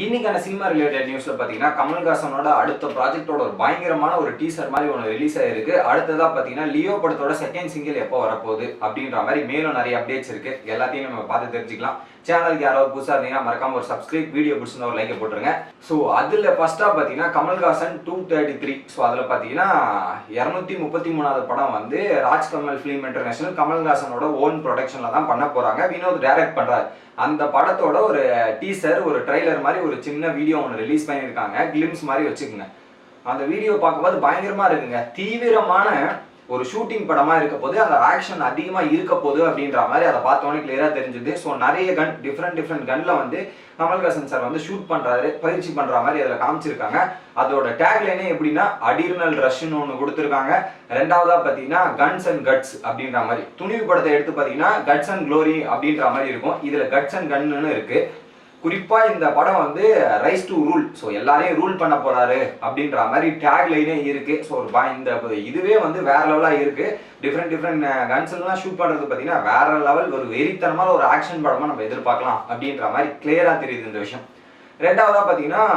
இன்னைக்கான cinema related நியூஸ்ல பாத்தீங்கன்னா கமல்ஹாசனோட அடுத்த ப்ராஜெக்டோட ஒரு பயங்கரமான ஒரு டீசர் மாதிரி ஒன்று ரிலீஸ் ஆயிருக்கு. அடுத்ததா பாத்தீங்கன்னா லியோ படத்தோட செகண்ட் சிங்கிள் எப்போ வரப்போகுது அப்படின்ற மாதிரி மேலும் நிறைய அப்டேட்ஸ் இருக்கு. எல்லாத்தையும் நம்ம பார்த்து தெரிஞ்சுக்கலாம். சேனலுக்கு யாராவது புதுசா இருந்தீங்கன்னா மறக்காம ஒரு சப்ஸ்கிரைப், வீடியோ பிடிச்சிருந்தா ஒரு லைக் போட்டுருங்க. ஸோ அதுல ஃபர்ஸ்டா பாத்தீங்கன்னா கமல்ஹாசன் 233. ஸோ அதுல பாத்தீங்கன்னா 233வது படம் வந்து ராஜ்கமல் ஃபிலிம் இன்டர்நேஷனல் கமல்ஹாசனோட ஓன் ப்ரொடக்ஷன்ல தான் பண்ண போறாங்க. வினோத் டைரக்ட் பண்றாரு. அந்த படத்தோட ஒரு டீசர், ஒரு ட்ரைலர் மாதிரி ஒரு சின்ன வீடியோ ஒன்று ரிலீஸ் பண்ணியிருக்காங்க. கிளிம்ஸ் மாதிரி வச்சுக்கோங்க. அந்த வீடியோ பார்க்கும்போது பயங்கரமா இருக்குங்க. தீவிரமான ஒரு ஷூட்டிங் படமா இருக்க போது, அந்த ஆக்ஷன் அதிகமா இருக்க போகுது அப்படின்ற மாதிரி அதை பார்த்தோன்னே கிளியரா தெரிஞ்சுது. ஸோ நிறைய கன், டிஃப்ரெண்ட் கன்ல வந்து கமல்ஹாசன் சார் வந்து ஷூட் பண்றாரு, பயிற்சி பண்ற மாதிரி அதில் காமிச்சிருக்காங்க. அதோட டேக்லைனே எப்படின்னா அடிர்னல் ரஷ்ன்னு ஒன்று கொடுத்துருக்காங்க. ரெண்டாவதா பார்த்தீங்கன்னா கன்ஸ் அண்ட் கட்ஸ் அப்படின்ற மாதிரி. துணிவு படத்தை எடுத்து பார்த்தீங்கன்னா கட்ஸ் அண்ட் க்ளோரி அப்படின்ற மாதிரி இருக்கும். இதுல கட்ஸ் அண்ட் கன்னு இருக்கு. குறிப்பா இந்த படம் வந்து ரைஸ் டு ரூல், ஸோ எல்லாரையும் ரூல் பண்ண போறாரு அப்படின்ற மாதிரி டேக் லைனே இருக்கு. ஸோ இந்த இதுவே வந்து வேற லெவலா இருக்கு. டிஃப்ரெண்ட் கன்ஸ் எல்லாம் ஷூட் பண்றது பார்த்தீங்கன்னா வேற லெவல், ஒரு வெறித்தனமான ஒரு ஆக்ஷன் படமா நம்ம எதிர்பார்க்கலாம் அப்படின்ற மாதிரி கிளியரா தெரியுது இந்த விஷயம். ரெண்டாவதா பார்த்தீங்கன்னா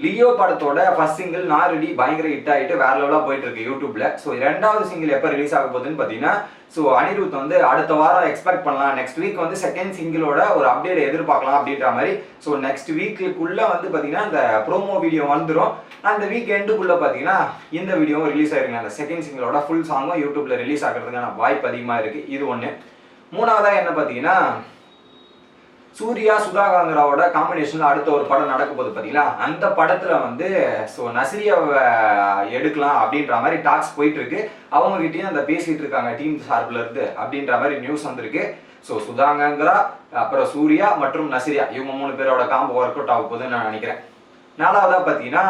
லியோ படத்தோட ஃபர்ஸ்ட் சிங்கிள் நாரடி பயங்கர ஹிட் ஆகிட்டு வேற லெவலாக போயிட்டு இருக்கு யூடியூப்ல. ஸோ ரெண்டாவது சிங்கிள் எப்போ ரிலீஸ் ஆக போகுதுன்னு பார்த்தீங்கன்னா, ஸோ அனிருத் வந்து அடுத்த வாரம் எக்ஸ்பெக்ட் பண்ணலாம். நெக்ஸ்ட் வீக் வந்து செகண்ட் சிங்கிளோட ஒரு அப்டேட் எதிர்பார்க்கலாம் அப்படின்ற மாதிரி. ஸோ நெக்ஸ்ட் வீக்குக்குள்ள வந்து பார்த்தீங்கன்னா இந்த ப்ரோமோ வீடியோ வந்துடும். அந்த வீக் எண்டுக்குள்ள பார்த்தீங்கன்னா இந்த வீடியோவும் ரிலீஸ் ஆயிருங்க. அந்த செகண்ட் சிங்கிளோட ஃபுல் சாங்கும் யூடியூப்ல ரிலீஸ் ஆகிறதுக்கான வாய்ப்பு அதிகமாக இருக்கு. இது ஒன்று. மூணாவதா என்ன பார்த்தீங்கன்னா, சூர்யா சுதாகராவோட காம்பினேஷன்ல அடுத்த ஒரு படம் நடக்க போது பாத்தீங்களா, அந்த படத்துல வந்து ஸோ நஸ்ரியாவை எடுக்கலாம் அப்படின்ற மாதிரி டாக்ஸ் போயிட்டு இருக்கு. அவங்க கிட்டயும் அந்த பேசிட்டு இருக்காங்க டீம் சார்பில் இருந்து அப்படின்ற மாதிரி நியூஸ் வந்திருக்கு. ஸோ சுதாகரா, அப்புறம் சூர்யா மற்றும் நஸ்ரியா, இவங்க 3 பேரோட காம்போ ஒர்க் அவுட் ஆக போகுதுன்னு நான் நினைக்கிறேன். நாலாவதா பாத்தீங்கன்னா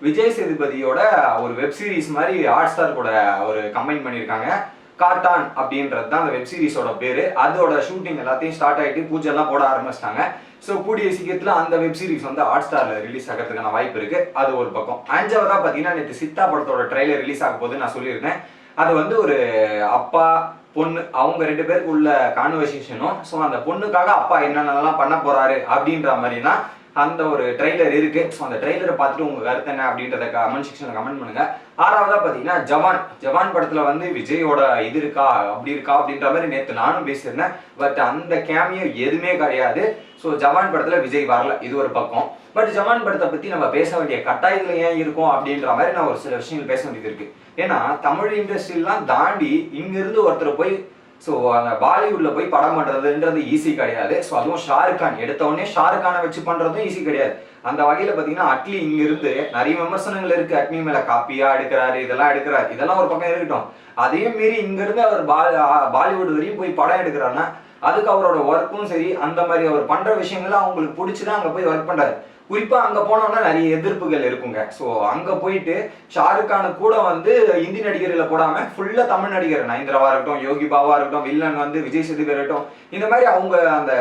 விஜய் சேதுபதியோட ஒரு வெப் சீரிஸ் மாதிரி ஹாட் ஸ்டார் கூட ஒரு கம்பைன் பண்ணியிருக்காங்க. காட்டான் அப்படின்றது தான் அந்த வெப் சீரிஸோட பேரு. அதோட ஷூட்டிங் எல்லாத்தையும் ஸ்டார்ட் ஆகிட்டு பூஜை எல்லாம் போட ஆரம்பிச்சிட்டாங்க. ஸோ கூடிய சீக்கிரத்தில் அந்த வெப் சீரிஸ் வந்து ஹாட் ஸ்டார்ல ரிலீஸ் ஆகிறதுக்கான வாய்ப்பு இருக்கு. அது ஒரு பக்கம். அஞ்சாவதா பார்த்தீங்கன்னா நேற்று சித்தா படத்தோட ட்ரைலர் ரிலீஸ் ஆக போகுதுன்னு நான் சொல்லியிருந்தேன். அது வந்து ஒரு அப்பா பொண்ணு, அவங்க 2 பேருக்கு உள்ள கான்வர்சேஷனும், ஸோ அந்த பொண்ணுக்காக அப்பா என்னென்னலாம் பண்ண போறாரு அப்படின்ற மாதிரி தான் அந்த ஒரு ட்ரெய்லர் இருக்கு. ஸோ அந்த ட்ரெய்லரை பார்த்துட்டு உங்க கருத்து என்ன அப்படின்றத கமெண்ட் செக்ஷன்ல கமெண்ட் பண்ணுங்க. ஆறாவதா பார்த்தீங்கன்னா ஜவான் படத்துல வந்து விஜயோட இது இருக்கா அப்படி இருக்கா அப்படின்ற மாதிரி நேற்று நானும் பேசியிருந்தேன். பட் அந்த கேமியோ எதுவுமே கிடையாது. ஸோ ஜவான் படத்துல விஜய் வரல, இது ஒரு பக்கம். பட் ஜவான் படத்தை பத்தி நம்ம பேச வேண்டிய கட்டாயத்துல ஏன் இருக்கும் அப்படின்ற மாதிரி நான் ஒரு சில விஷயங்கள் பேச வேண்டியது இருக்கு. ஏன்னா தமிழ் இண்டஸ்ட்ரியெல்லாம் தாண்டி இங்கிருந்து ஒருத்தர் போய் ஸோ அந்த பாலிவுட்ல போய் படம் பண்றதுன்றது ஈஸி கிடையாது. ஸோ அதுவும் ஷாருக் கான் எடுத்த உடனே ஷாருக் கானை வச்சு பண்றதும் ஈஸி கிடையாது. அந்த வகையில பாத்தீங்கன்னா அட்லி இங்க இருந்து நிறைய விமர்சனங்கள் இருக்கு. அட்லி மேல காப்பியா எடுக்கிறாரு, இதெல்லாம் எடுக்கிறாரு, இதெல்லாம் ஒரு பக்கம் இருக்கட்டும். அதையும் மீறி இங்க இருந்து அவர் பாலிவுட் வரையும் போய் படம் எடுக்கிறாருன்னா அதுக்கு அவரோட ஒர்க்கும் சரி, அந்த மாதிரி அவர் பண்ற விஷயங்கள்லாம் அவங்களுக்கு பிடிச்சுதான் அங்க போய் ஒர்க் பண்றாரு. குறிப்பா அங்க போனோம்னா நிறைய எதிர்ப்புகள் இருக்குங்க. ஸோ அங்க போயிட்டு ஷாருக் கானு கூட வந்து இந்தி நடிகர்களை போடாம ஃபுல்லா தமிழ் நடிகர், நயன்தாராவா இருக்கட்டும், யோகி பாபா இருக்கட்டும், வில்லன் வந்து விஜய் சேதுபதி இருக்கட்டும், இந்த மாதிரி அவங்க அந்த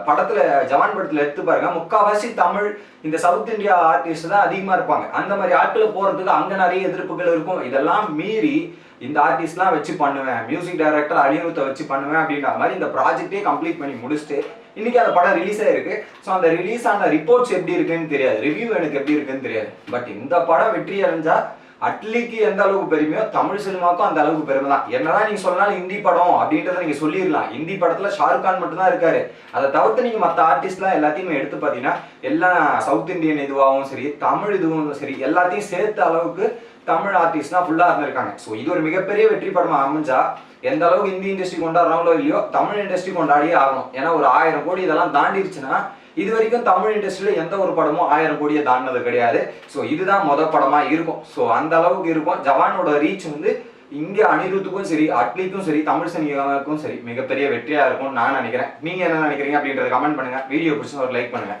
படத்துல ஜவான் படத்துல எடுத்து பாருங்க, முக்காவாசி தமிழ் இந்த சவுத் இந்தியா ஆர்டிஸ்ட் தான் அதிகமா இருப்பாங்க. அந்த மாதிரி ஆட்களை போறதுக்கு அங்க நிறைய எதிர்ப்புகள் இருக்கும். இதெல்லாம் மீறி இந்த ஆர்டிஸ்ட்லாம் வச்சு பண்ணுவேன், மியூசிக் டைரக்டர் அனிருத்தை வச்சு பண்ணுவேன் அப்படின்ற மாதிரி இந்த ப்ராஜெக்டே கம்ப்ளீட் பண்ணி முடிச்சுட்டு இன்னைக்கு அந்த படம் ரிலீஸ் ஆயிருக்கு. ஸோ அந்த ரிலீஸ் ஆன ரிப்போர்ட்ஸ் எப்படி இருக்குன்னு தெரியாது, ரிவ்யூ எனக்கு எப்படி இருக்குன்னு தெரியாது. பட் இந்த படம் வெற்றி அடைஞ்சா அட்லிக்கு எந்த அளவுக்கு பெருமையோ தமிழ் சினிமாவுக்கும் அந்த அளவுக்கு பெருமை தான். என்னதான் நீங்க சொன்னாலும் ஹிந்தி படம் அப்படின்றத நீங்க சொல்லிடலாம். ஹிந்தி படத்துல ஷாருக் கான் மட்டும் தான் இருக்காரு. அதை தவிர்த்து நீங்க மற்ற ஆர்டிஸ்ட்லாம் எல்லாத்தையுமே எடுத்து பார்த்தீங்கன்னா எல்லாம் சவுத் இந்தியன் இதுவாகவும் சரி, தமிழ் இதுவும் சரி, எல்லாத்தையும் சேர்த்த அளவுக்கு தமிழ் ஆர்டிஸ்ட் தான் ஃபுல்லா இருந்திருக்காங்க. ஸோ இது ஒரு மிகப்பெரிய வெற்றி படமா அமைஞ்சா எந்த அளவுக்கு ஹிந்தி இண்டஸ்ட்ரி கொண்டாடுறாங்களோ இல்லையோ தமிழ் இண்டஸ்ட்ரி கொண்டாடியே ஆகணும். ஏன்னா ஒரு 1000 கோடி இதெல்லாம் தாண்டிடுச்சுன்னா, இது வரைக்கும் தமிழ் இண்டஸ்ட்ரியில எந்த ஒரு படமும் 1000 கோடியை தாண்டினது கிடையாது. ஸோ இதுதான் மொதல் படமா இருக்கும். ஸோ அந்த அளவுக்கு இருக்கும். ஜவானோட ரீச் வந்து இங்க அனிருத்துக்கும் சரி, அட்லிக்கும் சரி, தமிழ் சினிமாவுக்கும் சரி மிகப்பெரிய வெற்றியா இருக்கும் நான் நினைக்கிறேன். நீங்க என்ன நினைக்கிறீங்க அப்படின்றத கமெண்ட் பண்ணுங்க. வீடியோ பிடிச்சா ஒரு லைக் பண்ணுங்க.